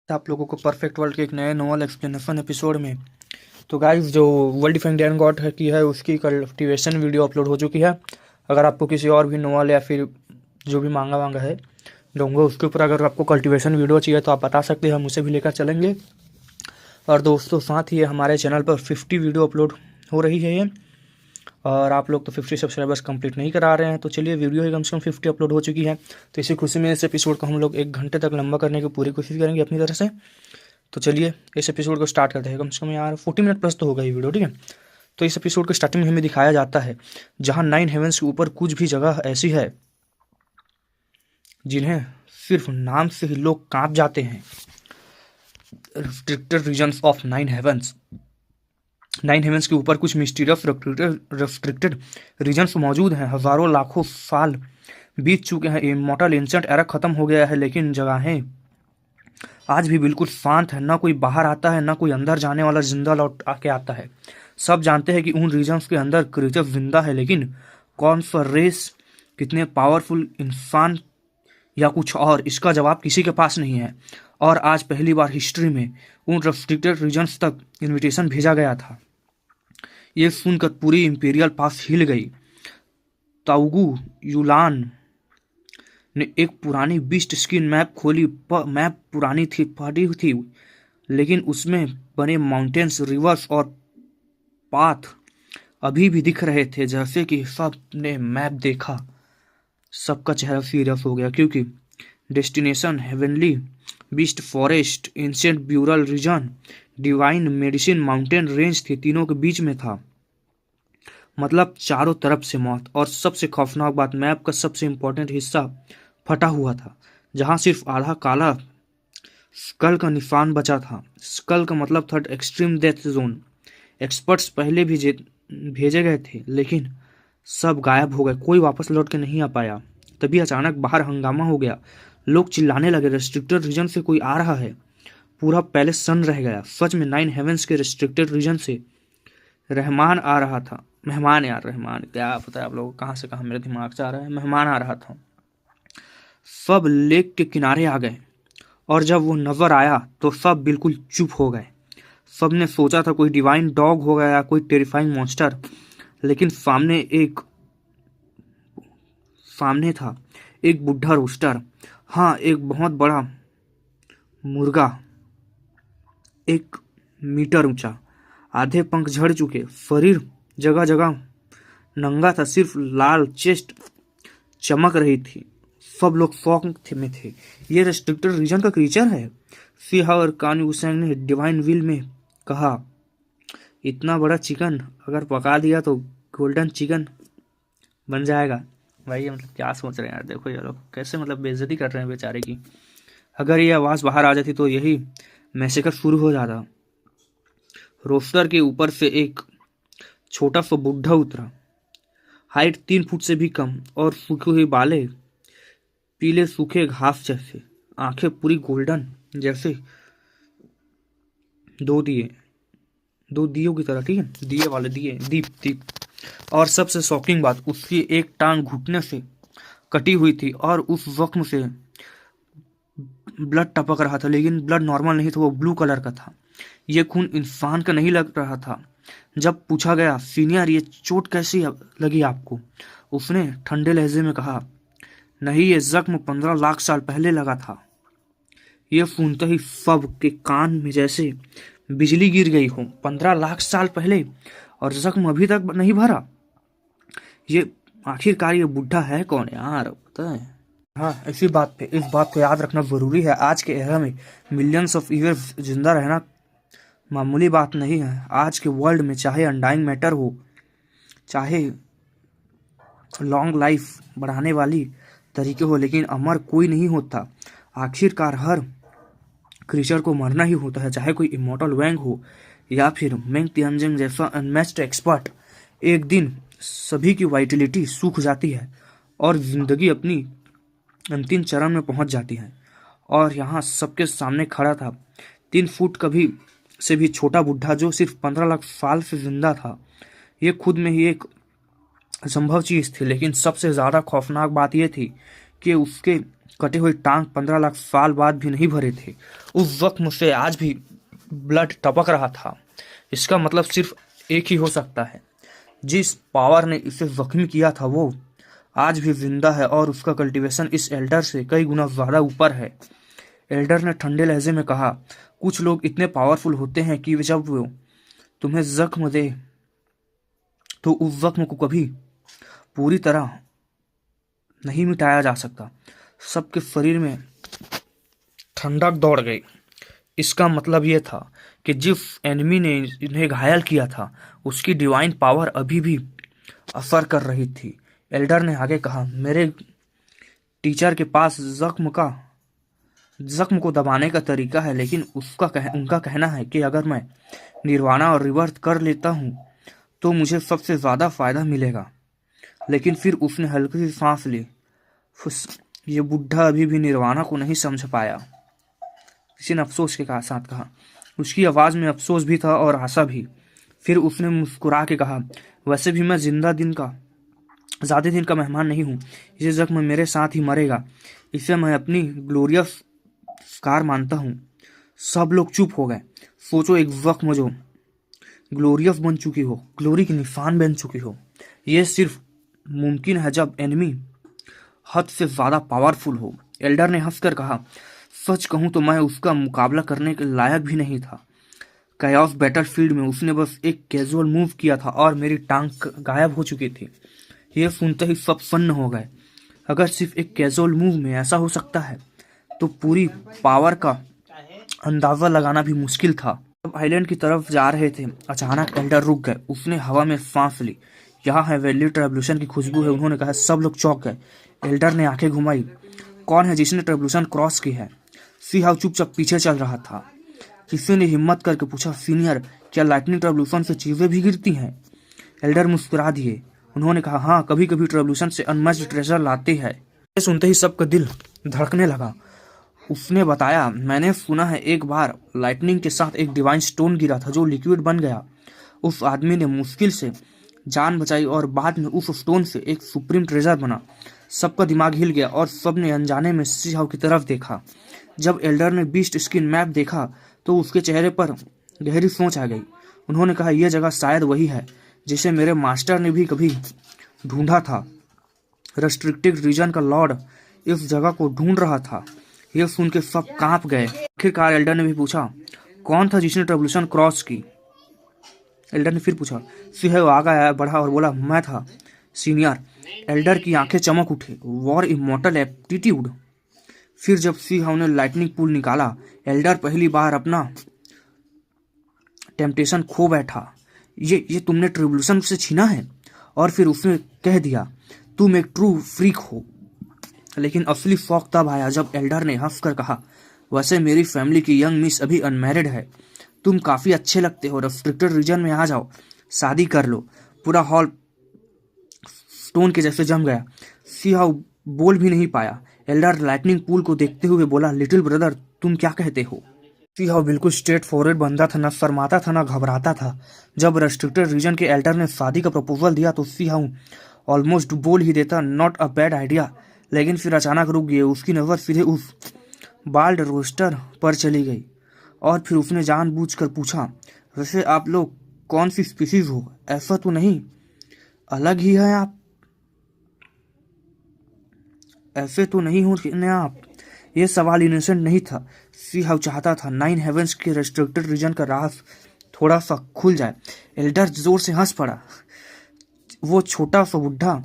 आप लोगों को परफेक्ट वर्ल्ड के एक नए नोवेल एक्सप्लेनेशन एपिसोड में। तो गाइस, जो वर्ल्ड डिफाइंड एंड गॉड है की है उसकी कल्टिवेशन वीडियो अपलोड हो चुकी है। अगर आपको किसी और भी नोवेल या फिर जो भी मांगा वांगा है दूंगा उसके ऊपर, अगर आपको कल्टिवेशन वीडियो चाहिए तो आप बता सकते हैं, हम उसे भी लेकर चलेंगे। और दोस्तों, साथ ही हमारे चैनल पर 50 वीडियो अपलोड हो रही है ये, और आप लोग तो 50 सब्सक्राइबर्स कंप्लीट नहीं करा रहे हैं। तो चलिए, वीडियो ही कम से कम 50 अपलोड हो चुकी है, तो इसी खुशी में इस एपिसोड को हम लोग 1 घंटे तक लंबा करने की पूरी कोशिश करेंगे अपनी तरफ से। तो चलिए इस एपिसोड को स्टार्ट करते हैं। कम से कम यार 40 मिनट प्लस तो होगा ये वीडियो, ठीक है। तो इस एपिसोड के स्टार्टिंग में हमें दिखाया जाता है जहां 9 हेवंस के ऊपर कुछ भी जगह ऐसी है जिन्हें सिर्फ नाम से ही लोग कांप जाते हैं। Restricted regions of 9 heavens. 9 heavens के ऊपर कुछ मिस्टीरियस रिस्ट्रिक्टेड रीजन्स मौजूद हैं। हजारों लाखों साल बीत चुके हैं, इमॉर्टल एंशिएंट एरा खत्म हो गया है, लेकिन जगहें आज भी बिल्कुल शांत है। ना कोई बाहर आता है, ना कोई अंदर जाने वाला जिंदा लौट आके आता है। सब जानते हैं कि उन रीजन्स के अंदर क्रिएचर जिंदा है, लेकिन कौन सा रेस, कितने पावरफुल इंसान या कुछ और, इसका जवाब किसी के पास नहीं है। और आज पहली बार हिस्ट्री में उन रेस्ट्रिक्टेड रीजन्स तक इनविटेशन भेजा गया था। ये सुनकर पूरी इंपीरियल पास हिल गई। ताउगू युलान ने एक पुरानी बीस्ट स्किन मैप खोली। मैप पुरानी थी, फटी थी, लेकिन उसमें बने माउंटेन्स, रिवर्स और पाथ अभी भी दिख रहे थे। जैसे कि सब ने मैप देखा, सबका चेहरा सीरियस हो गया, क्योंकि destination heavenly beast forest, ancient burial region, divine medicine mountain range थी, तीनों के बीच में था। मतलब चारों तरफ से मौत। और सबसे खौफनाक बात, मैप का सबसे इंपॉर्टेंट हिस्सा फटा हुआ था, जहां सिर्फ आधा काला स्कल का निशान बचा था। स्कल का मतलब था एक्सट्रीम डेथ जोन। एक्सपर्ट्स पहले भी भेजे गए थे, लेकिन सब गायब हो गए, कोई वापस लौट के नहीं आ पाया। तभी अचानक बाहर हंगामा हो गया, लोग चिल्लाने लगे, रेस्ट्रिक्टेड रीजन से कोई आ रहा है। पूरा पैलेस सन रह गया। सच में 9 हेवंस के रेस्ट्रिक्टेड रीजन से रहमान आ रहा था। मेहमान यार, रहमान क्या पता है आप लोगों को कहाँ से कहाँ मेरे दिमाग से आ रहा है। मेहमान आ रहा था। सब लेक के किनारे आ गए, और जब वो नजर आया तो सब बिल्कुल चुप हो गए। सब ने सोचा था कोई डिवाइन डॉग होगा या कोई टेरिफाइंग मॉन्स्टर, लेकिन सामने था एक बुढ़ा रोस्टर। हाँ, एक बहुत बड़ा मुर्गा, 1 मीटर ऊंचा, आधे पंख झड़ चुके, शरीर जगह जगह नंगा था, सिर्फ लाल चेस्ट चमक रही थी। सब लोग शौक में थे। ये रेस्ट्रिक्टेड रीजन का क्रीचर है, सिहावर कान हुसैन ने डिवाइन विल में कहा। इतना बड़ा चिकन अगर पका दिया तो गोल्डन चिकन बन जाएगा। भाई ये मतलब क्या सोच रहे हैं यार, देखो ये लोग कैसे मतलब बेइज्जती कर रहे हैं बेचारे की। अगर ये आवाज़ बाहर आ जाती तो यही मैसेकर शुरू हो जाता। रोस्टर के ऊपर से एक छोटा सा बुढ़ा उतरा, हाइट 3 फुट से भी कम, और सूखी हुई बालें पीले सूखे घास जैसे, आंखें पूरी गोल्डन जैसे दो दिए, 2 दियों की तरह, ठीक है, दिए वाले दिए, दीप दीप। और सबसे शॉकिंग बात, उसकी एक टांग घुटने से कटी हुई थी, और उस जख्म से ब्लड टपक रहा था, लेकिन ब्लड नॉर्मल नहीं था, वो ब्लू कलर का था। ये खून इंसान का नहीं लग रहा था। जब पूछा गया, सीनियर ये चोट कैसी लगी आपको, उसने ठंडे लहजे में कहा, नहीं, ये जख्म 15 लाख साल पहले लगा था। ये सुनते ही सब के कान में जैसे बिजली गिर गई हो। 15 लाख साल पहले, और जख्म अभी तक नहीं भरा। ये आखिरकार ये बुढ़ा है कौन यार, पता है। हाँ, इस बात को याद रखना जरूरी है। आज के एरा में मिलियंस ऑफ ईयर्स जिंदा रहना मामूली बात नहीं है। आज के वर्ल्ड में चाहे अनडाइंग मैटर हो, चाहे लॉन्ग लाइफ बढ़ाने वाली तरीके हो, लेकिन अमर कोई नहीं होता। आखिरकार हर क्रीचर को मरना ही होता है, चाहे कोई इमॉर्टल वैंग हो या फिर मेंग तियांजिंग जैसा अनमैच्ड एक्सपर्ट। एक दिन सभी की वाइटलिटी सूख जाती है और जिंदगी अपनी अंतिम चरण में पहुंच जाती है। और यहाँ सबके सामने खड़ा था 3 फुट कभी से भी छोटा बुढ़ा, जो सिर्फ 15 लाख साल से जिंदा था। ये खुद में ही एक असंभव चीज थी, लेकिन सबसे ज्यादा खौफनाक बात यह थी कि उसके कटी हुई टांग 15 लाख साल बाद भी नहीं भरे थे। उस जख्म से आज भी ब्लड टपक रहा था। इसका मतलब सिर्फ एक ही हो सकता है। जिस पावर ने इसे जख्मी किया था वो आज भी जिंदा है और उसका कल्टीवेशन इस एल्डर से कई गुना ज्यादा ऊपर है। एल्डर ने ठंडे लहजे में कहा, कुछ लोग इतने पावरफुल होते हैं कि जब वो तुम्हें जख्म दे तो उस जख्म को कभी पूरी तरह नहीं मिटाया जा सकता। सबके शरीर में ठंडक दौड़ गई। इसका मतलब यह था कि जिस एनिमी ने इन्हें घायल किया था उसकी डिवाइन पावर अभी भी असर कर रही थी। एल्डर ने आगे कहा, मेरे टीचर के पास जख्म को दबाने का तरीका है, लेकिन उनका कहना है कि अगर मैं निर्वाणा और रिवर्स कर लेता हूँ तो मुझे सबसे ज्यादा फायदा मिलेगा। लेकिन फिर उसने हल्की सी सांस ली। ये बुढ़ा अभी भी निर्वाणा को नहीं समझ पाया, किसी ने अफसोस के साथ कहा। उसकी आवाज में अफसोस भी था और आशा भी। फिर उसने मुस्कुरा के कहा, वैसे भी मैं ज्यादा दिन का मेहमान नहीं हूँ। ये जख्म मेरे साथ ही मरेगा। इसे मैं अपनी ग्लोरियस स्कार मानता हूँ। सब लोग चुप हो गए। सोचो, एक जख्म जो ग्लोरियस बन चुकी हो, ग्लोरी की निशान बन चुकी हो। यह सिर्फ मुमकिन है जब एनिमी हद से ज्यादा पावरफुल हो। एल्डर ने हंसकर कहा, सच कहूं तो मैं उसका मुकाबला करने के लायक भी नहीं था। कैओस बैटलफील्ड में उसने बस एक कैजुअल मूव किया था और मेरी टांग गायब हो चुकी थी। यह सुनते ही सब सन्न हो गए। अगर सिर्फ एक कैजुअल मूव में ऐसा हो सकता है तो पूरी पावर का अंदाजा लगाना भी मुश्किल था। जब आइलैंड की तरफ जा रहे थे अचानक एल्डर रुक गए। उसने हवा में सांस ली। यहाँ है वेल्यूट रेवोल्यूशन की खुशबू है, उन्होंने कहा। सब लोग चौंक गए। एल्डर ने आंखें घुमाई। कौन है जिसने रेवोल्यूशन क्रॉस की है? सी हाउ चुपचाप पीछे चल रहा था। किसी ने हिम्मत करके पूछा, सीनियर, क्या लाइटनिंग रेवोल्यूशन से चीजें भी गिरती हैं? एल्डर मुस्कुरा दिए। उन्होंने कहा, हाँ, कभी कभी रेवोल्यूशन से अनमैच्ड ट्रेजर लाते हैं। सुनते ही सबका दिल धड़कने लगा। उसने बताया, मैंने सुना है एक बार लाइटनिंग के साथ एक डिवाइन स्टोन गिरा था जो लिक्विड बन गया। उस आदमी ने मुश्किल से जान बचाई और बाद में उस स्टोन से एक सुप्रीम ट्रेजर बना। सबका दिमाग हिल गया और सबने अनजाने में सी हाउ की तरफ देखा। जब एल्डर ने बीस्ट स्किन मैप देखा तो उसके चेहरे पर गहरी सोच आ गई। उन्होंने कहा, यह जगह शायद वही है जिसे मेरे मास्टर ने भी कभी ढूंढा था। रेस्ट्रिक्टेड रीजन का लॉर्ड इस जगह को ढूंढ रहा था। यह सुन के सब कांप गए। आखिरकार एल्डर ने भी पूछा, कौन था जिसने रेवोल्यूशन क्रॉस की? एल्डर ने फिर पूछा। सिंह आगे आया, बढ़ा और बोला, मैं था सीनियर। एल्डर की आंखें चमक उठी। War immortal aptitude. फिर जब सी हाउ ने लाइटनिंग पुल निकाला, एल्डर पहली बार अपना टेम्पटेशन खो बैठा। ये तुमने ट्रिब्यूशन से छीना है? और फिर उसने कह दिया, तुम एक ट्रू फ्रीक हो। लेकिन असली शौक तब आया जब एल्डर ने हंसकर कहा, वैसे मेरी फैमिली की यंग मिस अभी अनमैरिड है। तुम काफी अच्छे लगते हो। रेस्ट्रिक्टेड रीजन में आ जाओ, शादी कर लो। पूरा हॉल स्टोन के जैसे जम गया। सी हाउ बोल भी नहीं पाया। एल्डर लाइटनिंग पूल को देखते हुए बोला, लिटिल ब्रदर, तुम क्या कहते हो? सी हाउ बिल्कुल स्ट्रेट फॉरवर्ड बंदा था, न शर्माता था न घबराता था। जब रेस्ट्रिक्टेड रीजन के एल्डर ने शादी का प्रपोजल दिया तो सी हाउ ऑलमोस्ट बोल ही देता, नॉट अ बैड आइडिया। लेकिन फिर अचानक रुक गए। उसकी नजर सीधे उस बाल्ड रोस्टर पर चली गई और फिर उसने जानबूझकर पूछा, वैसे आप लोग कौन सी स्पीसीज हो? ऐसा तो नहीं अलग ही है आप? ऐसे तो नहीं हो ना आप? यह सवाल इनोसेंट नहीं था। सी हाउ चाहता था 9 हेवेंस के रेस्ट्रिक्टेड रीजन का राज थोड़ा सा खुल जाए। एल्डर जोर से हंस पड़ा। वो छोटा सा बुढ़ा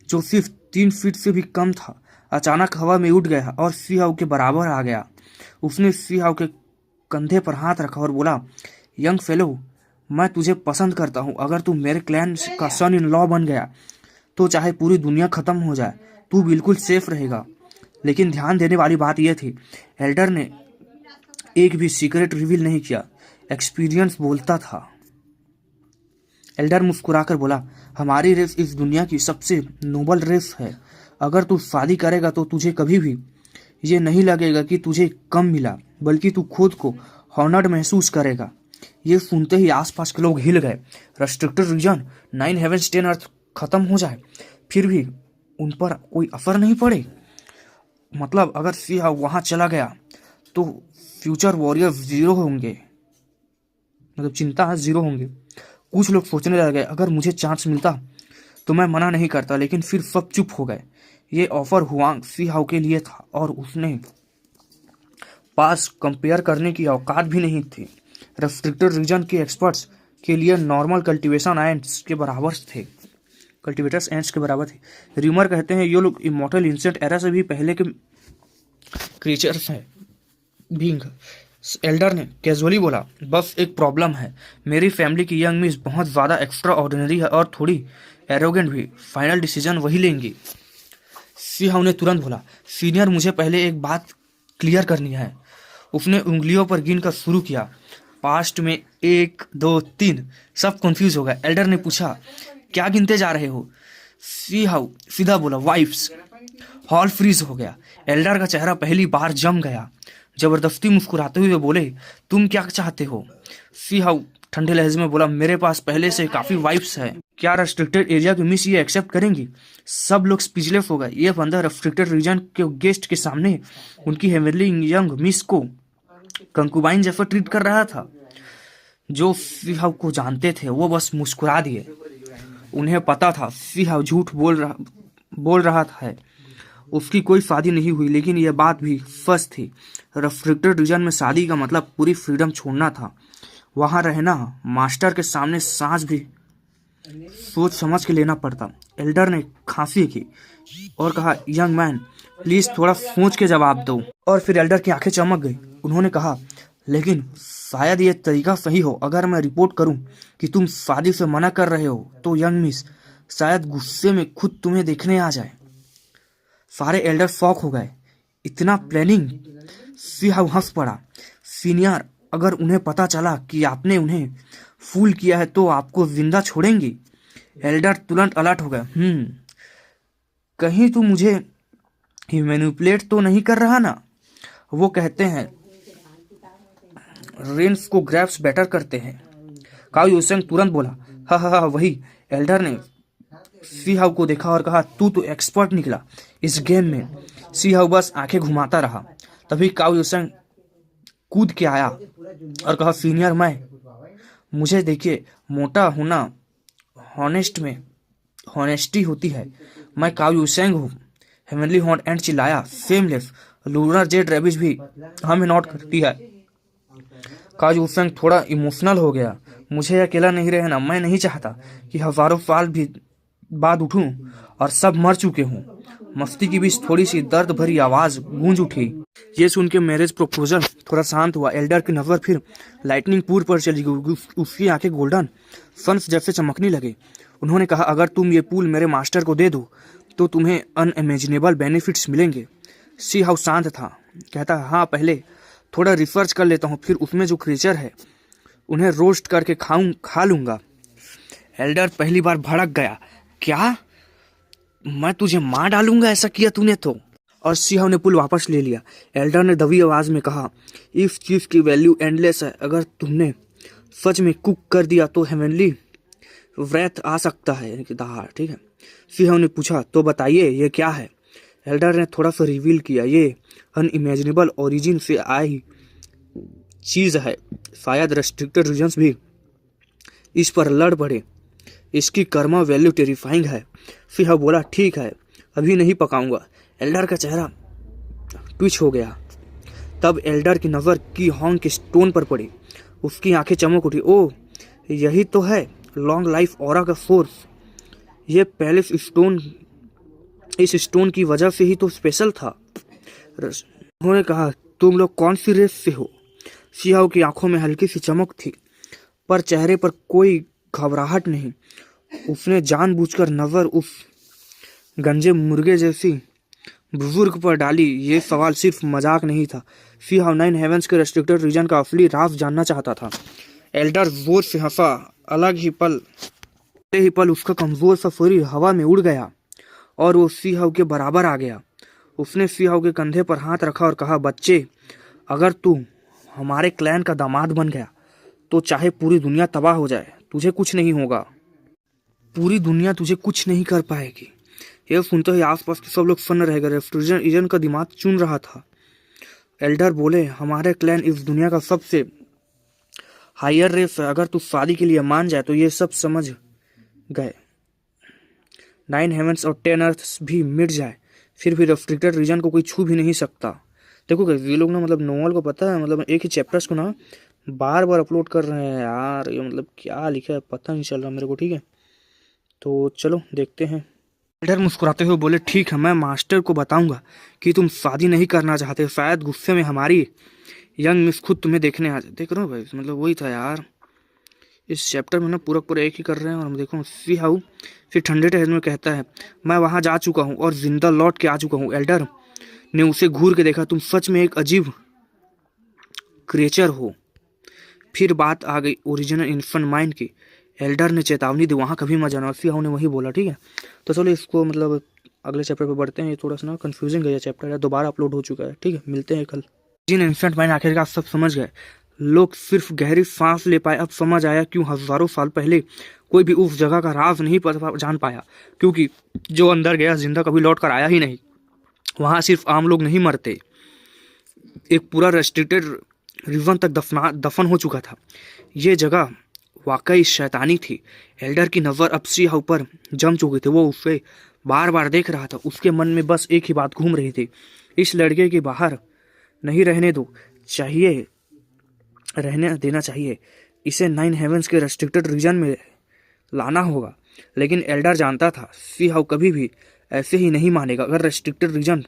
जो सिर्फ 3 फीट से भी कम था अचानक हवा में उड़ गया और सी हाउ के बराबर आ गया। उसने सी हाउ के कंधे पर हाथ रखा और बोला, यंग फेलो, मैं तुझे पसंद करता हूँ। अगर तू मेरे क्लैन का सन इन लॉ बन गया तो चाहे पूरी दुनिया खत्म हो जाए, तू बिल्कुल सेफ रहेगा। लेकिन ध्यान देने वाली बात यह थी, एल्डर ने एक भी सीक्रेट रिवील नहीं किया। एक्सपीरियंस बोलता था। एल्डर मुस्कुराकर बोला, हमारी रेस इस दुनिया की सबसे नोबल रेस है। अगर तू शादी करेगा तो तुझे कभी भी ये नहीं लगेगा कि तुझे कम मिला, बल्कि तू खुद को हॉनर्ड महसूस करेगा। ये सुनते ही आसपास के लोग हिल गए। रेस्ट्रिक्टेड रीजन, 9 हेवेंस 10 अर्थ खत्म हो जाए फिर भी उन पर कोई असर नहीं पड़े। मतलब अगर सिया वहां चला गया तो फ्यूचर वॉरियर जीरो होंगे, मतलब चिंता जीरो होंगे। कुछ लोग सोचने लगे अगर मुझे चांस मिलता तो मैं मना नहीं करता, लेकिन फिर सब चुप हो गए। ये ऑफर हुआंग सी हाउ के लिए था और उसने पास कंपेयर करने की औकात भी नहीं थी। रेस्ट्रिक्टेड रीजन के एक्सपर्ट्स के लिए नॉर्मल कल्टीवेशन एंड्स के बराबर थे, कल्टीवेटर्स एंड्स के बराबर थे। र्यूमर कहते हैं ये लोग इमॉर्टल इंसेंट एरा से भी पहले के क्रिएचर्स हैं। बींग एल्डर ने कैजुअली बोला, बस एक प्रॉब्लम है, मेरी फैमिली की यंग मिस बहुत ज़्यादा एक्स्ट्रा ऑर्डिनरी है और थोड़ी एरोगेंट भी। फाइनल डिसीजन वही लेंगी। सिहाव ने तुरंत बोला, सीनियर मुझे पहले एक बात क्लियर करनी है। उसने उंगलियों पर गिनकर शुरू किया। पास्ट में 1 2 3। सब कंफ्यूज हो गए। एल्डर ने पूछा, क्या गिनते जा रहे हो? सिहाव सीधा बोला, वाइफ्स। हॉल फ्रीज हो गया। एल्डर का चेहरा पहली बार जम गया। जबरदस्ती मुस्कुराते हुए बोले, तुम क्या चाहते हो? सिहाव ठंडे लहजे में बोला, मेरे पास पहले से काफी वाइफ्स है। क्या रेस्ट्रिक्टेड एरिया की मिस ये एक्सेप्ट करेंगी? सब लोग स्पीचलेस हो गए। ये बंदा रेस्ट्रिक्टेड रीजन के गेस्ट के सामने उनकी हेवनली यंग मिस को कंकुबाइन जैसा ट्रीट कर रहा था। जो सिहाव को जानते थे वो बस मुस्कुरा दिए। उन्हें पता था सिहाव झूठ बोल रहा था। उसकी कोई शादी नहीं हुई, लेकिन यह बात भी सच थी। रेस्ट्रिक्टेड रीजन में शादी का मतलब पूरी फ्रीडम छोड़ना था। वहां रहना मास्टर के सामने सांस भी सोच समझ के लेना पड़ता। एल्डर ने खांसी की और कहा, यंग मैन प्लीज थोड़ा सोच के जवाब दो। और फिर एल्डर की आंखें चमक गई। उन्होंने कहा, लेकिन शायद ये तरीका सही हो। अगर मैं रिपोर्ट करूं कि तुम शादी से मना कर रहे हो तो यंग मिस शायद गुस्से में खुद तुम्हें देखने आ जाए। सारे एल्डर शॉक हो गए। इतना प्लानिंग? सिहाव हंस पड़ा। सीनियर, अगर उन्हें पता चला कि आपने उन्हें फूल किया है तो आपको जिंदा छोड़ेंगी? एल्डर तुरंत अलर्ट हो गए। कहीं तू मुझे मैनिपुलेट तो नहीं कर रहा ना? वो कहते हैं रेंस को ग्रैप्स बेटर करते हैं। काओ यूसेंग तुरंत बोला, हा वही। एल्डर ने सिहाव को देखा और कहा, तू तो एक्सपर्ट निकला इस गेम में। सिहाव बस आंखें घुमाता रहा। तभी काओ यूसेंग कूद के आया और कहा, सीनियर मुझे देखिए, मोटा होना हॉनेस्टी होती है। मैं काओ यूसेंग हूँ। हेवनली हॉर्न एंड चिल्लाया, सेमलेस लूनर जेड रेबिज भी हमें नोट करती है। काओ यूसेंग थोड़ा इमोशनल हो गया। मुझे अकेला नहीं रहना। मैं नहीं चाहता कि हजारों साल भी बाद उठूं और सब मर चुके हों। मस्ती की बीच थोड़ी सी दर्द भरी आवाज गूंज उठी। ये सुन के मैरिज प्रपोजल थोड़ा शांत हुआ। एल्डर की नजर फिर लाइटनिंग पूर पर चली गई। उसकी आंखें गोल्डन सन्स जैसे चमकने लगे। उन्होंने कहा, अगर तुम ये पूल मेरे मास्टर को दे दो तो तुम्हें अनइमेजिनेबल बेनिफिट्स मिलेंगे। सी हाउ शांत था। कहता, हाँ पहले थोड़ा रिसर्च कर लेता हूँ, फिर उसमें जो क्रिएचर है उन्हें रोस्ट करके खा लूंगा। एल्डर पहली बार भड़क गया। क्या? मैं तुझे मार डालूंगा ऐसा किया तूने तो? और सिहाव ने पुल वापस ले लिया। एल्डर ने दबी आवाज में कहा, इस चीज की वैल्यू एंडलेस है। अगर तुमने सच में कुक कर दिया तो हेवनली व्रेथ आ सकता है, यानी कि दहाड़। ठीक है। सिहाव ने पूछा, तो बताइए ये क्या है? एल्डर ने थोड़ा सा रिवील किया, ये अनइमेजिनेबल ओरिजिन से आई चीज है। शायद रेस्ट्रिक्टेड रीजन्स भी इस पर लड़ पड़े। इसकी कर्मा वैल्यू टेरिफाइंग है। सिहाव बोला, ठीक है, अभी नहीं पकाऊंगा। एल्डर का चेहरा ट्विच हो गया। तब एल्डर की नजर की हॉन्ग के स्टोन पर पड़ी। उसकी आंखें चमक उठी। ओह, यही तो है लॉन्ग लाइफ ऑरा का सोर्स। ये पहले इस स्टोन की वजह से ही तो स्पेशल था। उन्होंने कहा, तुम लोग कौन सी रेस से हो? सिहाव की आंखों में हल्की सी चमक थी, पर चेहरे पर कोई घबराहट नहीं। उसने जानबूझकर नजर उस गंजे मुर्गे जैसी बुजुर्ग पर डाली। ये सवाल सिर्फ मजाक नहीं था। सिहाव 9 हेवंस के रेस्ट्रिक्टेड रीजन का असली राज जानना चाहता था। एल्डर जोर से हंसा। अलग ही पल उसका कमजोर सा शरीर हवा में उड़ गया और वो सिहाव के बराबर आ गया। उसने सिहाव के कंधे पर हाथ रखा और कहा, बच्चे, अगर तू हमारे क्लैन का दामाद बन गया तो चाहे पूरी दुनिया तबाह हो जाए, तुझे कुछ नहीं होगा। पूरी दुनिया तुझे कुछ नहीं कर पाएगी। यह सुनते ही आसपास के सब लोग सन्न रह गए। रेफ्रिजरेशन का दिमाग चुन रहा था। एल्डर बोले, हमारे क्लैन इस दुनिया का सबसे हायर रेस है। अगर तू शादी के लिए मान जाए तो ये सब समझ गए 9 हेवंस और 10 अर्थ्स भी मिट जाए, फिर भी रेफ्रिजरेटेड रीजन को कोई छू भी नहीं सकता। देखो क्या ये लोग ना, मतलब नोवेल को पता है, मतलब एक ही चैप्टर्स को ना बार बार अपलोड कर रहे हैं यार। ये मतलब क्या लिखा है पता नहीं चल रहा मेरे को। ठीक है, तो चलो देखते हैं। एल्डर मुस्कुराते हुए बोले, ठीक है, मैं मास्टर को बताऊंगा कि तुम शादी नहीं करना चाहते। शायद गुस्से में हमारी यंग मिस खुद तुम्हें देखने आ जाए। देख रहे हो भाई, मतलब वही था यार। इस चैप्टर में ना पूरा पूरा एक ही कर रहे हैं। और हम देखो सी हाउ फिर ठंडे टहर में कहता है, मैं वहां जा चुका हूँ और जिंदा लौट के आ चुका हूँ। एल्डर ने उसे घूर के देखा, तुम सच में एक अजीब क्रिएचर हो। फिर बात आ गई ओरिजिनल इन्फेंट माइंड की। एल्डर ने चेतावनी दी, वहाँ कभी मत जाना। सी हाउ ने वही बोला। ठीक है, तो चलो इसको मतलब अगले चैप्टर पे बढ़ते हैं। ये थोड़ा सा ना कंफ्यूजिंग है ये चैप्टर है, दोबारा अपलोड हो चुका है। ठीक है, मिलते हैं कल। जिन इन्फेंट माइंड आखिरकार सब समझ गए। लोग सिर्फ गहरी सांस ले पाए। अब समझ आया क्यों हजारों साल पहले कोई भी उस जगह का राज नहीं जान पाया, क्योंकि जो अंदर गया जिंदा कभी लौट कर आया ही नहीं। वहां सिर्फ आम लोग नहीं मरते, एक पूरा रेस्ट्रिक्टेड रीजन तक दफन हो चुका था। ये जगह वाकई शैतानी थी। एल्डर की नज़र अब सी हाउ पर जम चुकी थी। वो उसे बार बार देख रहा था। उसके मन में बस एक ही बात घूम रही थी, इस लड़के के बाहर नहीं रहने दो चाहिए, रहने देना चाहिए। इसे 9 हेवंस के रेस्ट्रिक्टेड रीजन में लाना होगा। लेकिन एल्डर जानता था सी हाउ कभी भी ऐसे ही नहीं मानेगा। अगर रेस्ट्रिक्टेड रीजन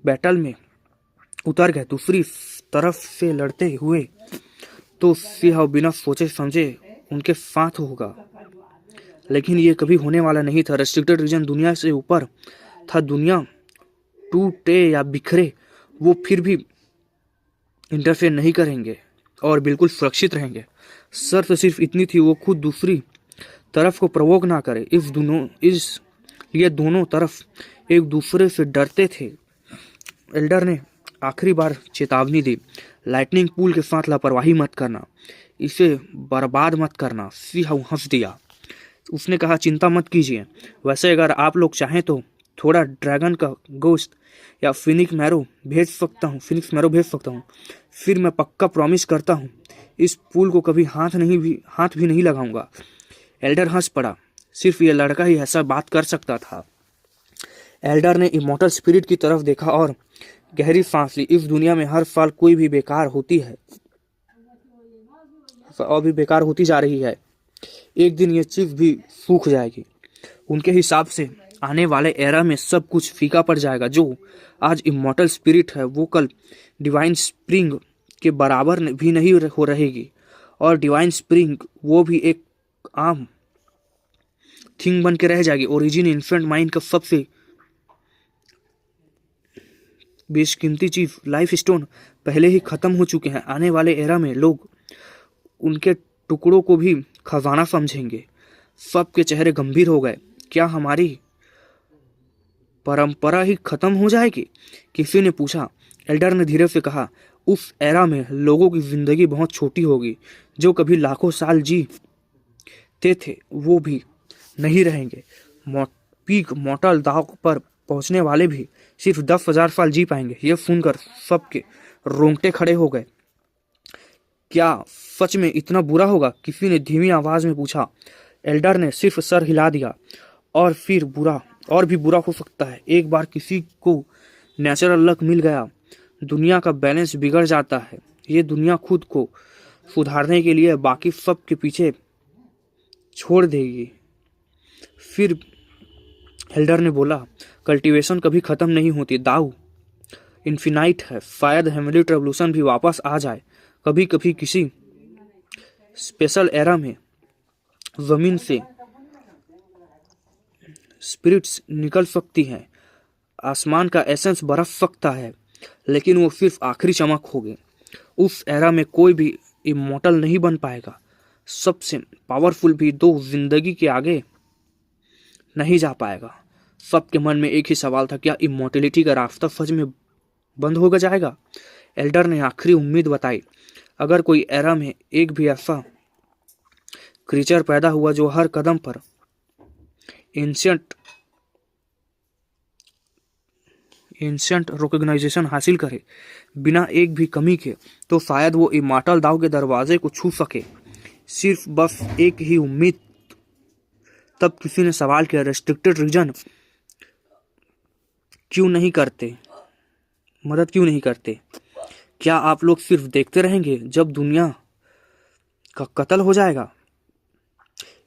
बैटल में उतर गए दूसरी तरफ से लड़ते हुए, तो सी हाउ बिना सोचे समझे उनके साथ होगा। लेकिन ये कभी होने वाला नहीं था। रेस्ट्रिक्टेड रीजन दुनिया से ऊपर था। दुनिया टूटे या बिखरे, वो फिर भी इंटरफेयर नहीं करेंगे और बिल्कुल सुरक्षित रहेंगे। शर्त सिर्फ इतनी थी, वो खुद दूसरी तरफ को प्रवोक ना करे। ये दोनों तरफ एक दूसरे से डरते थे। एल्डर ने आखिरी बार चेतावनी दी, लाइटनिंग पूल के साथ लापरवाही मत करना, इसे बर्बाद मत करना। सी हाउ हंस दिया। उसने कहा, चिंता मत कीजिए। वैसे अगर आप लोग चाहें तो थोड़ा ड्रैगन का गोश्त या फिनिक्स मैरो भेज सकता हूँ। फिर मैं पक्का प्रॉमिस करता हूँ इस पुल को कभी हाथ भी नहीं लगाऊंगा। एल्डर हंस पड़ा। सिर्फ ये लड़का ही ऐसा बात कर सकता था। एल्डर ने इमॉर्टल स्पिरिट की तरफ देखा और गहरी सांस ली। इस दुनिया में हर साल कोई भी बेकार होती है और भी बेकार होती जा रही है। एक दिन ये चीज भी सूख जाएगी। उनके हिसाब से आने वाले एरा में सब कुछ फीका पड़ जाएगा। जो आज इमॉर्टल स्पिरिट है वो कल डिवाइन स्प्रिंग के बराबर भी नहीं हो रहेगी। और डिवाइन स्प्रिंग वो भी एक आम थिंग बन के रह जाएगी। ओरिजिन इन्फेंट माइंड का सबसे बेशकीमती चीज लाइफ स्टोन पहले ही खत्म हो चुके हैं। आने वाले एरा में लोग उनके टुकड़ों को भी खजाना समझेंगे। सबके चेहरे गंभीर हो गए। क्या हमारी परंपरा ही खत्म हो जाएगी? किसी ने पूछा। एल्डर ने धीरे से कहा, उस एरा में लोगों की जिंदगी बहुत छोटी होगी। जो कभी लाखों साल जीते थे वो भी नहीं रहेंगे। पीक मॉर्टल दाव पर पहुंचने वाले भी सिर्फ 10,000 साल जी पाएंगे। यह सुनकर सबके रोंगटे खड़े हो गए। क्या सच में इतना बुरा होगा? किसी ने धीमी आवाज में पूछा। एल्डर ने सिर्फ सर हिला दिया। और भी बुरा हो सकता है। एक बार किसी को नेचुरल लक मिल गया, दुनिया का बैलेंस बिगड़ जाता है। ये दुनिया खुद को सुधारने के लिए बाकी सब के पीछे छोड़ देगी। फिर एल्डर ने बोला, कल्टीवेशन कभी खत्म नहीं होती। दाऊ इन्फिनाइट है। शायद हेमलिट रेवोल्यूशन भी वापस आ जाए। कभी कभी किसी स्पेशल एरा में जमीन से स्पिरिट्स निकल सकती हैं। आसमान का एसेंस बरस सकता है, लेकिन वो सिर्फ आखिरी चमक होगी। उस एरा में कोई भी इमॉर्टल नहीं बन पाएगा। सबसे पावरफुल भी दो जिंदगी के आगे नहीं जा पाएगा। सबके मन में एक ही सवाल था, क्या इमॉर्टलिटी का रास्ता सच में बंद हो जाएगा? एल्डर ने आखिरी उम्मीद बताई। अगर कोई एरा में एक भी ऐसा क्रीचर पैदा हुआ जो हर कदम पर एंशिएंट एंशिएंट रिकॉग्नाइजेशन हासिल करे बिना एक भी कमी के, तो शायद वो इमॉर्टल दाव के दरवाजे को छू सके। सिर्फ बस एक ही उम्मीद। तब किसी ने सवाल किया, रेस्ट्रिक्टेड रीजन क्यों नहीं करते, मदद क्यों नहीं करते? क्या आप लोग सिर्फ देखते रहेंगे जब दुनिया का कत्ल हो जाएगा?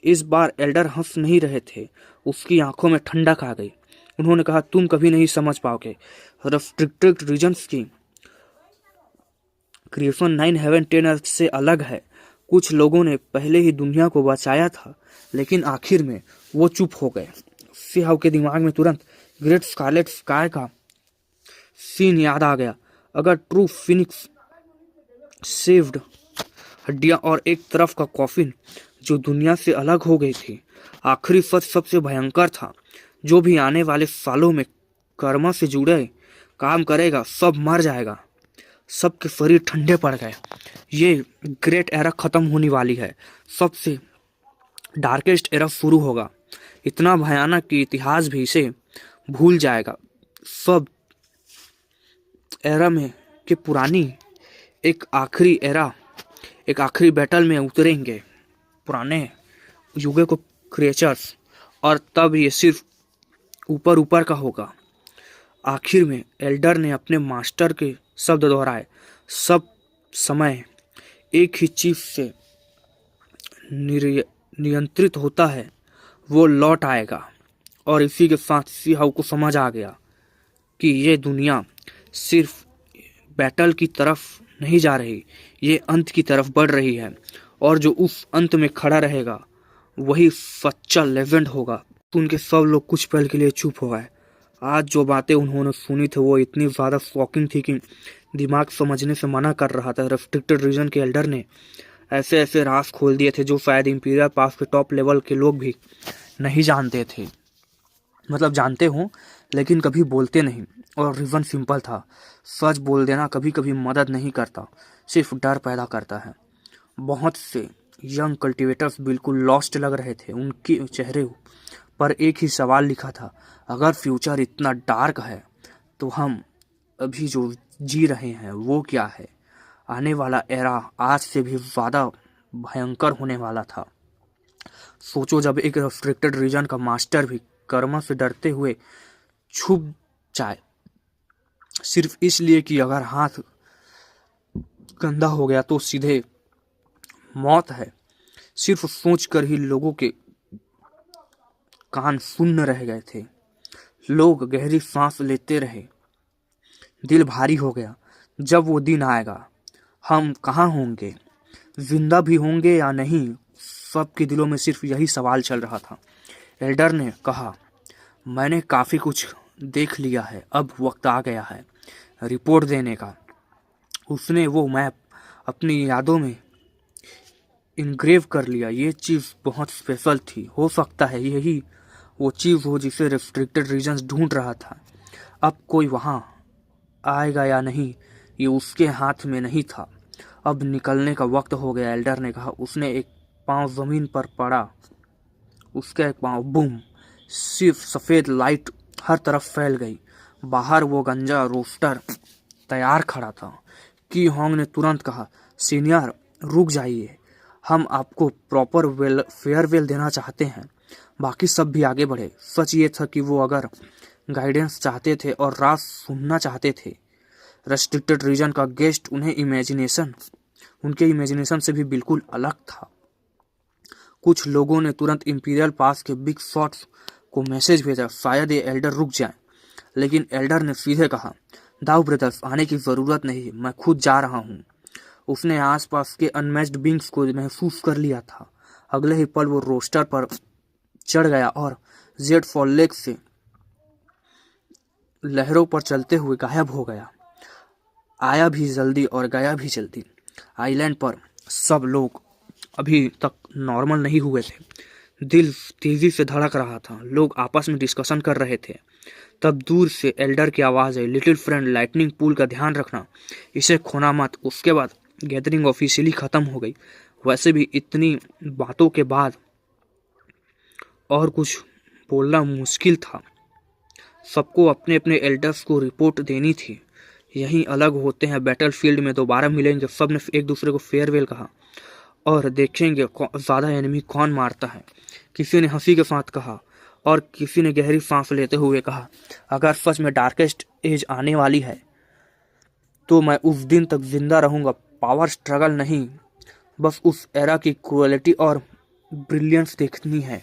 इस बार एल्डर हंस नहीं रहे थे, उसकी आंखों में ठंडक आ गई। उन्होंने कहा, तुम कभी नहीं समझ पाओगे। रेस्ट्रिक्टेड रीजन्स की क्रिएशन 9 हेवन 10 अर्थ से अलग है। कुछ लोगों ने पहले ही दुनिया को बचाया था, लेकिन आखिर में वो चुप हो गए। सिहाव के दिमाग में तुरंत ग्रेट स्कारलेट स्काई का सीन याद आ गया। अगर ट्रू फिनिक्स सेव्ड हड्डियां और एक तरफ का कॉफिन जो दुनिया से अलग हो गई थी। आखिरी सच सबसे भयंकर था। जो भी आने वाले सालों में कर्मा से जुड़े काम करेगा, सब मर जाएगा। सबके शरीर ठंडे पड़ गए। ये ग्रेट एरा खत्म होने वाली है। सबसे डार्केस्ट एरा शुरू होगा। इतना भयानक कि इतिहास भी इसे भूल जाएगा। सब एरा में के पुरानी एक आखिरी बैटल में उतरेंगे पुराने युगे को क्रिएचर्स, और तब ये सिर्फ ऊपर ऊपर का होगा। आखिर में एल्डर ने अपने मास्टर के शब्द दोहराए, सब समय एक ही चीज से नियंत्रित होता है, वो लौट आएगा। और इसी के साथ सिहाऊ को समझ आ गया कि ये दुनिया सिर्फ बैटल की तरफ नहीं जा रही, ये अंत की तरफ बढ़ रही है, और जो उस अंत में खड़ा रहेगा वही सच्चा लेजेंड होगा। उनके सब लोग कुछ पल के लिए चुप हो गए। आज जो बातें उन्होंने सुनी थी वो इतनी ज़्यादा शॉकिंग थी कि दिमाग समझने से मना कर रहा था। रेस्ट्रिक्टेड रीजन के एल्डर ने ऐसे ऐसे राज खोल दिए थे जो शायद इंपीरियल पास के टॉप लेवल के लोग भी नहीं जानते थे। मतलब जानते हों, लेकिन कभी बोलते नहीं। और रीज़न सिंपल था, सच बोल देना कभी कभी मदद नहीं करता, सिर्फ डर पैदा करता है। बहुत से यंग कल्टिवेटर्स बिल्कुल लॉस्ट लग रहे थे। उनके चेहरे पर एक ही सवाल लिखा था, अगर फ्यूचर इतना डार्क है तो हम अभी जो जी रहे हैं वो क्या है? आने वाला एरा आज से भी ज़्यादा भयंकर होने वाला था। सोचो, जब एक रेस्ट्रिक्टेड रीजन का मास्टर भी कर्मा से डरते हुए छुप जाए, सिर्फ इसलिए कि अगर हाथ गंदा हो गया तो सीधे मौत है। सिर्फ सोचकर ही लोगों के कान सुन्न रह गए थे। लोग गहरी सांस लेते रहे। दिल भारी हो गया। जब वो दिन आएगा, हम कहाँ होंगे? जिंदा भी होंगे या नहीं? सबके दिलों में सिर्फ यही सवाल चल रहा था। एल्डर ने कहा, मैंने काफ़ी कुछ देख लिया है, अब वक्त आ गया है रिपोर्ट देने का। उसने वो मैप अपनी यादों में इनग्रेव कर लिया। ये चीज़ बहुत स्पेशल थी। हो सकता है यही वो चीज़ हो जिसे रेस्ट्रिक्टेड रीजन्स ढूंढ रहा था। अब कोई वहाँ आएगा या नहीं, ये उसके हाथ में नहीं था। अब निकलने का वक्त हो गया, एल्डर ने कहा। उसने एक पाँव ज़मीन पर पड़ा। उसका एक पाँव, बूम! सिर्फ सफ़ेद लाइट हर तरफ फैल गई। बाहर वो गंजा रोस्टर तैयार खड़ा था। की होंग ने तुरंत कहा, सीनियर रुक जाइए, हम आपको प्रॉपर फेयरवेल देना चाहते हैं। बाकी सब भी आगे बढ़े। सच ये था कि वो अगर गाइडेंस चाहते थे और राज सुनना चाहते थे, रेस्ट्रिक्टेड रीजन का गेस्ट उनके इमेजिनेशन से भी बिल्कुल अलग था। कुछ लोगों ने तुरंत इंपीरियल पास के बिग शॉट्स को मैसेज भेजा, शायद ये एल्डर रुक जाए। लेकिन एल्डर ने सीधे कहा, दाऊ ब्रदर्स, आने की ज़रूरत नहीं, मैं खुद जा रहा हूँ। उसने आसपास के अनमैच्ड बींग्स को महसूस कर लिया था। अगले ही पल वो रोस्टर पर चढ़ गया और जेड फॉल लेक से लहरों पर चलते हुए गायब हो गया। आया भी जल्दी और गया भी जल्दी। आइलैंड पर सब लोग अभी तक नॉर्मल नहीं हुए थे। दिल तेजी से धड़क रहा था। लोग आपस में डिस्कशन कर रहे थे। तब दूर से एल्डर की आवाज़ आई, लिटिल फ्रेंड, लाइटनिंग पूल का ध्यान रखना, इसे खोना मत। उसके बाद गैदरिंग ऑफिशियली ख़त्म हो गई। वैसे भी इतनी बातों के बाद और कुछ बोलना मुश्किल था। सबको अपने अपने एल्डर्स को रिपोर्ट देनी थी। यहीं अलग होते हैं, बैटलफील्ड में दोबारा मिलेंगे। सब ने एक दूसरे को फेयरवेल कहा और देखेंगे ज़्यादा एनिमी कौन मारता है। किसी ने हंसी के साथ कहा और किसी ने गहरी सांस लेते हुए कहा, अगर सच में डार्केस्ट एज आने वाली है तो मैं उस दिन तक जिंदा रहूंगा। पावर स्ट्रगल नहीं, बस उस एरा की क्रुएलिटी और ब्रिलियंस देखनी है।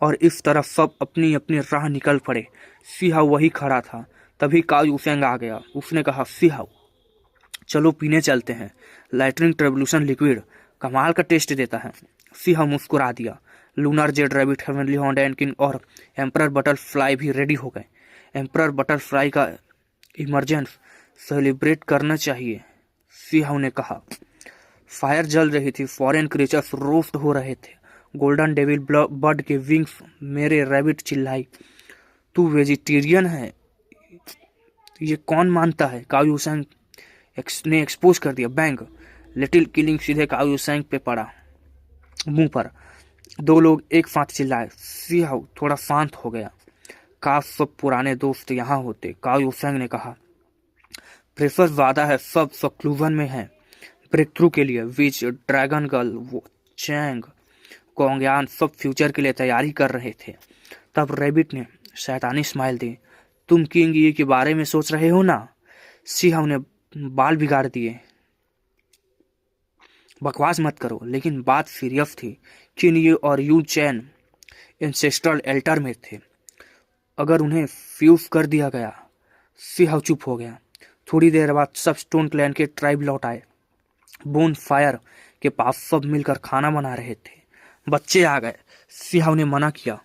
और इस तरफ सब अपनी अपनी राह निकल पड़े। सिहाव वही खड़ा था। तभी काओ यूसेंग आ गया। उसने कहा, सिहाव चलो पीने चलते हैं। लाइटनिंग ट्रेवल्यूशन लिक्विड कमाल का टेस्ट देता है। सिहाव मुस्कुरा दिया। Lunar Z rabbit, heavenly horn and और एम्परर बटरफ्लाई भी रेडी हो गए। एम्परर बटरफ्लाई का इमरजेंस सेलिब्रेट करना चाहिए, सिहाव ने कहा। फायर जल रही थी, फॉरेन क्रीचर्स रोस्ट हो रहे थे। गोल्डन डेविल बर्ड के विंग्स, मेरे रैबिट चिल्लाई, तू वेजिटेरियन है, ये कौन मानता है? काओ यूसेंग ने एक्सपोज कर दिया। बैंग, लिटिल किलिंग सीधे काओ यूसेंग पे पड़ा, मुंह पर। दो लोग एक साथ चिल्लाए। सिहाव थोड़ा शांत हो गया। काश सब पुराने दोस्त यहाँ होते, काओ यूसेंग ने कहा। प्रेशर ज्यादा है, सब सक्लूजन में है ब्रेक थ्रू के लिए। विच, ड्रैगन गर्ल, वो चैंग, कोंगयान सब फ्यूचर के लिए तैयारी कर रहे थे। तब रैबिट ने शैतानी स्माइल दी। तुम किंग ये के बारे में सोच रहे हो ना? सिहाव ने बाल बिगाड़ दिए। बकवास मत करो। लेकिन बात सीरियस थी। किन ये और यू चैन एंसेस्ट्रल एल्टर में थे। अगर उन्हें फ्यूज कर दिया गया। सिहाव चुप हो गया। थोड़ी देर बाद सब स्टोन क्लैन के ट्राइब लौट आए। बोन फायर के पास सब मिलकर खाना बना रहे थे। बच्चे आ गए। सिहाव ने मना किया,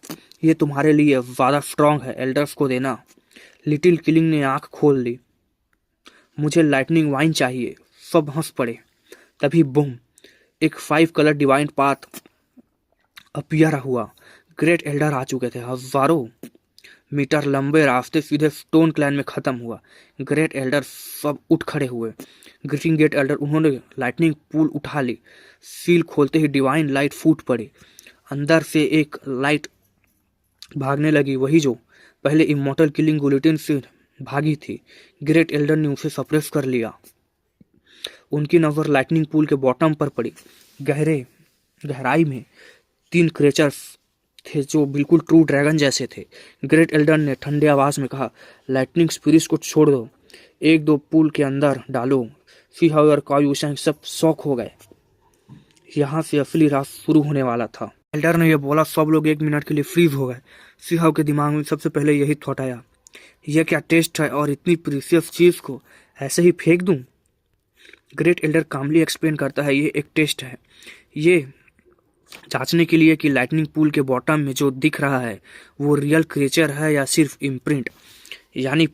ये तुम्हारे लिए ज्यादा स्ट्रांग है, एल्डर्स को देना। लिटिल किलिंग ने आंख खोल ली। मुझे लाइटनिंग वाइन चाहिए। सब हंस पड़े। तभी बूम, एक 5 कलर डिवाइन पाथ अपीयर हुआ। ग्रेट एल्डर आ चुके थे। हजारों मीटर लंबे रास्ते सीधे स्टोन क्लैन में खत्म हुआ। ग्रेट एल्डर सब उठ खड़े हुए। ग्रीन गेट एल्डर, उन्होंने लाइटनिंग पूल उठा ली। सील खोलते ही डिवाइन लाइट फूट पड़ी। अंदर से एक लाइट भागने लगी, वही जो पहले इमोर्टल किलिंग गुलेटिन से भागी थी। ग्रेट एल्डर ने उसे सप्रेस कर लिया। उनकी नजर लाइटनिंग पूल के बॉटम पर पड़ी। गहराई में 3 क्रेचर्स थे जो बिल्कुल ट्रू ड्रैगन जैसे थे। ग्रेट एल्डर ने ठंडे आवाज में कहा, लाइटनिंग स्पिरिट्स को छोड़ दो, 1-2 पूल के अंदर डालो। सिहाव और काओ यूसेंग सब शॉक हो गए। यहाँ से असली रात शुरू होने वाला था। एल्डर ने यह बोला, सब लोग 1 मिनट के लिए फ्रीज हो गए। सिहाव के दिमाग में सबसे पहले यही थॉट आया, यह क्या टेस्ट है और इतनी प्रीशियस चीज को ऐसे ही फेंक दूं? ग्रेट एल्डर कामली एक्सप्लेन करता है, ये एक टेस्ट है, ये जांचने के लिए कि लाइटनिंग पूल के बॉटम में जो दिख रहा है वो रियल क्रिएचर है या सिर्फ इम्प्रिंट, यानी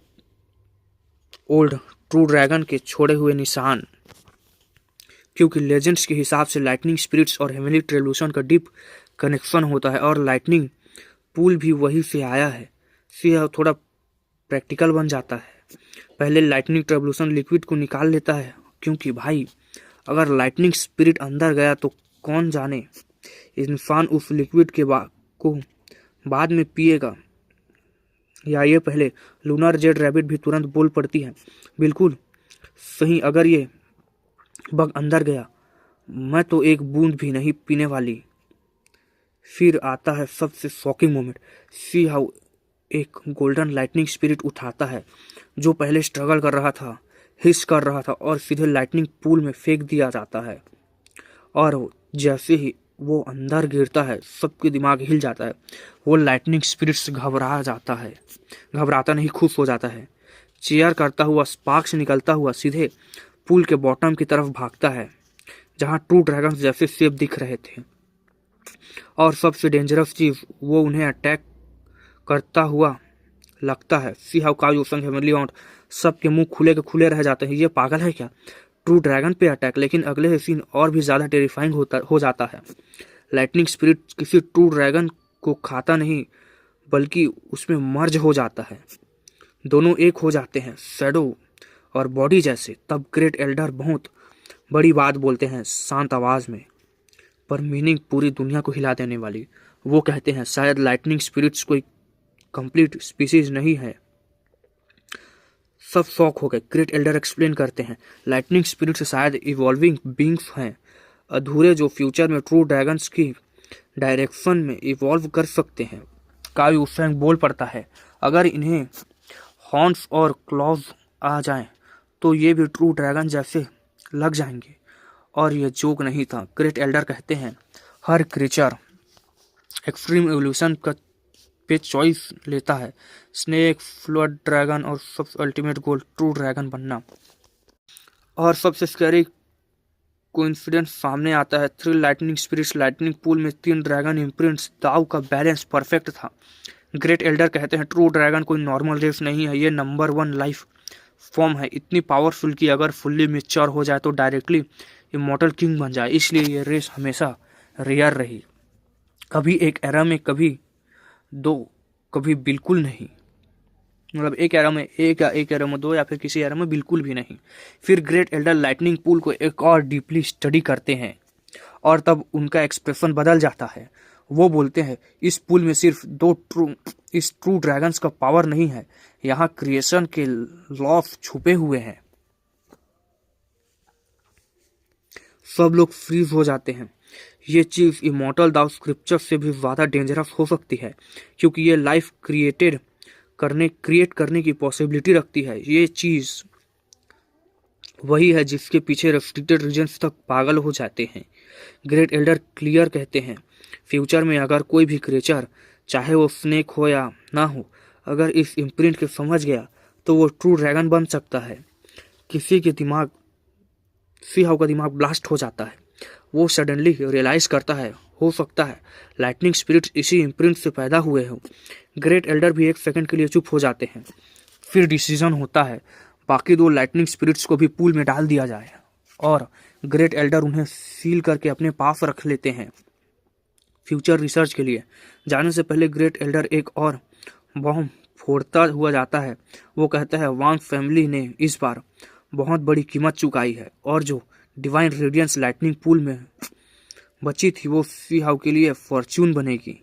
ओल्ड ट्रू ड्रैगन के छोड़े हुए निशान। क्योंकि लेजेंड्स के हिसाब से लाइटनिंग स्पिरिट्स और हेवनली ट्रेवल्यूशन का डीप कनेक्शन होता है और लाइटनिंग पूल भी वहीं से आया है। यह थोड़ा प्रैक्टिकल बन जाता है। पहले लाइटनिंग ट्रेवल्यूशन लिक्विड को निकाल लेता है, क्योंकि भाई अगर लाइटनिंग स्पिरिट अंदर गया तो कौन जाने इंसान उस लिक्विड के को बाद में पिएगा या ये पहले। लूनर जेड रैबिट भी तुरंत बोल पड़ती है, बिल्कुल सही, अगर ये बग अंदर गया मैं तो एक बूंद भी नहीं पीने वाली। फिर आता है सबसे शॉकिंग मोमेंट। सी हाउ एक गोल्डन लाइटनिंग स्पिरिट उठाता है जो पहले स्ट्रगल कर रहा था, हिस कर रहा था और सीधे लाइटनिंग पूल में फेंक दिया जाता है। और जैसे ही वो अंदर गिरता है सबके दिमाग हिल जाता है। वो लाइटनिंग स्पिरिट से घबरा जाता है, घबराता नहीं, खुश हो जाता है। चेयर करता हुआ, स्पार्क्स निकलता हुआ सीधे पूल के बॉटम की तरफ भागता है जहां ट्रू ड्रैगन जैसे शेप दिख रहे थे। और सबसे डेंजरस चीज, वो उन्हें अटैक करता हुआ लगता है। सी हाउ काओ यूसेंग, हेवनली हॉर्न सबके मुंह खुले के खुले रह जाते हैं। ये पागल है क्या? ट्रू ड्रैगन पे अटैक। लेकिन अगले सीन और भी ज्यादा टेरिफाइंग हो जाता है। लाइटनिंग स्पिरिट किसी ट्रू ड्रैगन को खाता नहीं बल्कि उसमें मर्ज हो जाता है। दोनों एक हो जाते हैं, शैडो और बॉडी जैसे। तब ग्रेट एल्डर बहुत बड़ी बात बोलते हैं शांत आवाज में, पर मीनिंग पूरी दुनिया को हिला देने वाली। वो कहते हैं, शायद लाइटनिंग स्पिरिट्स कोई कंप्लीट स्पीसीज नहीं है। सब शॉक हो गए। ग्रेट एल्डर एक्सप्लेन करते हैं, लाइटनिंग स्पिरिट्स शायद इवॉल्विंग बींग्स हैं, अधूरे, जो फ्यूचर में ट्रू ड्रैगन्स की डायरेक्शन में इवॉल्व कर सकते हैं। काई वुशेंग बोल पड़ता है, अगर इन्हें हॉर्न्स और क्लॉव आ जाएं तो ये भी ट्रू ड्रैगन जैसे लग जाएंगे। और ये जोक नहीं था। ग्रेट एल्डर कहते हैं, हर क्रीचर एक्सट्रीम एवोल्यूशन का पे चॉइस लेता है, स्नेक, फ्लड ड्रैगन और सबसे अल्टीमेट गोल ट्रू ड्रैगन बनना। और सबसे स्कैरी कोइंसिडेंस सामने आता है। Three lightning spirits lightning pool में 3 ड्रैगन इम्प्रिंट्स, दाव का बैलेंस परफेक्ट था। ग्रेट एल्डर कहते हैं, ट्रू ड्रैगन कोई नॉर्मल रेस नहीं है, ये नंबर 1 लाइफ फॉर्म है, इतनी पावरफुल कि अगर फुल्ली मैच्योर हो जाए तो डायरेक्टली इमॉर्टल किंग बन जाए। इसलिए ये रेस हमेशा रेयर रही, कभी एक एरा में, कभी 2, कभी बिल्कुल नहीं। मतलब एक एरा में 1 या एक एरा में 2 या फिर किसी एरा में बिल्कुल भी नहीं। फिर ग्रेट एल्डर लाइटनिंग पूल को एक और डीपली स्टडी करते हैं और तब उनका एक्सप्रेशन बदल जाता है। वो बोलते हैं, इस पूल में सिर्फ इस ट्रू ड्रैगन्स का पावर नहीं है, यहाँ क्रिएशन के लॉ छुपे हुए हैं। सब लोग फ्रीज हो जाते हैं। ये चीज इमॉर्टल दाव स्क्रिप्चर से भी ज्यादा डेंजरस हो सकती है, क्योंकि ये लाइफ क्रिएट करने की पॉसिबिलिटी रखती है। ये चीज वही है जिसके पीछे रेस्ट्रिक्टेड रीजन्स तक पागल हो जाते हैं। ग्रेट एल्डर क्लियर कहते हैं, फ्यूचर में अगर कोई भी क्रिएचर, चाहे वो स्नेक हो या ना हो, अगर इस इम्प्रिंट को समझ गया तो वो ट्रू ड्रैगन बन सकता है। किसी हाउ का दिमाग ब्लास्ट हो जाता है। वो सडनली रियलाइज करता है, हो सकता है लाइटनिंग स्पिरिट्स इसी इम्प्रिंट से पैदा हुए हो। ग्रेट एल्डर भी एक सेकंड के लिए चुप हो जाते हैं। फिर डिसीजन होता है, बाकी 2 लाइटनिंग स्पिरिट्स को भी पूल में डाल दिया जाए और ग्रेट एल्डर उन्हें सील करके अपने पास रख लेते हैं फ्यूचर रिसर्च के लिए। जाने से पहले ग्रेट एल्डर एक और बॉम्ब फोड़ता हुआ जाता है। वो कहता है, वांग फैमिली ने इस बार बहुत बड़ी कीमत चुकाई है और जो डिवाइन रेडियंस लाइटनिंग पूल में बची थी वो सी हाउ के लिए फॉर्च्यून बनेगी।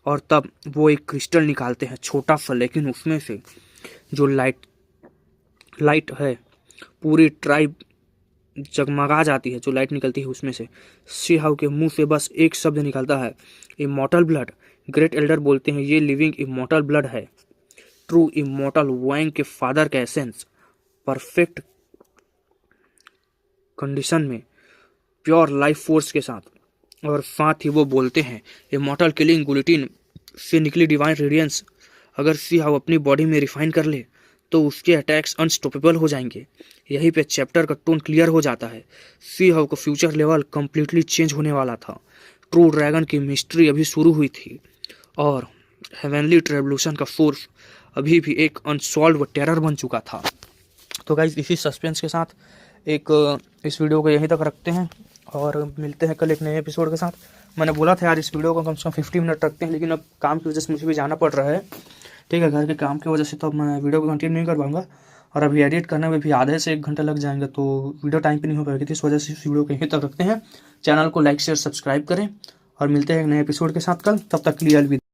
और तब वो एक क्रिस्टल निकालते हैं, छोटा सा, लेकिन उसमें से जो लाइट है पूरी ट्राइब जगमगा जाती है। जो लाइट निकलती है उसमें से सी हाउ के मुंह से बस एक शब्द निकलता है, इमॉर्टल ब्लड। ग्रेट एल्डर बोलते हैं, ये लिविंग इमॉर्टल ब्लड है, ट्रू इमॉर्टल वांग के फादर का एसेंस, परफेक्ट कंडीशन में, प्योर लाइफ फोर्स के साथ। और साथ ही वो बोलते हैं, इमॉर्टल किलिंग गुलिटिन से निकली डिवाइन रेडियंस अगर सी हाउ अपनी बॉडी में रिफाइन कर ले तो उसके अटैक्स अनस्टॉपेबल हो जाएंगे। यहीं पे चैप्टर का टोन क्लियर हो जाता है। सी हाउ का फ्यूचर लेवल कंप्लीटली चेंज होने वाला था। ट्रू ड्रैगन की मिस्ट्री अभी शुरू हुई थी और हेवनली ट्रेवल्यूशन का फोर्स अभी भी एक अनसॉल्व टेरर बन चुका था। तो गाइस, इसी सस्पेंस के साथ इस वीडियो को यहीं तक रखते हैं और मिलते हैं कल एक नए एपिसोड के साथ। मैंने बोला था यार इस वीडियो को कम से कम 50 मिनट रखते हैं, लेकिन अब काम की वजह से मुझे भी जाना पड़ रहा है। ठीक है, घर के काम की वजह से तो अब मैं वीडियो को कंटिन्यू नहीं कर पाऊंगा और अभी एडिट करने में भी आधे से 1 घंटा लग जाएंगे, तो वीडियो टाइम पे नहीं हो पाएगी। तो इस वजह से इस वीडियो को यहीं तक रखते हैं। चैनल को लाइक शेयर सब्सक्राइब करें और मिलते हैं एक नए एपिसोड के साथ कल। तब तक के लिए अलविदा।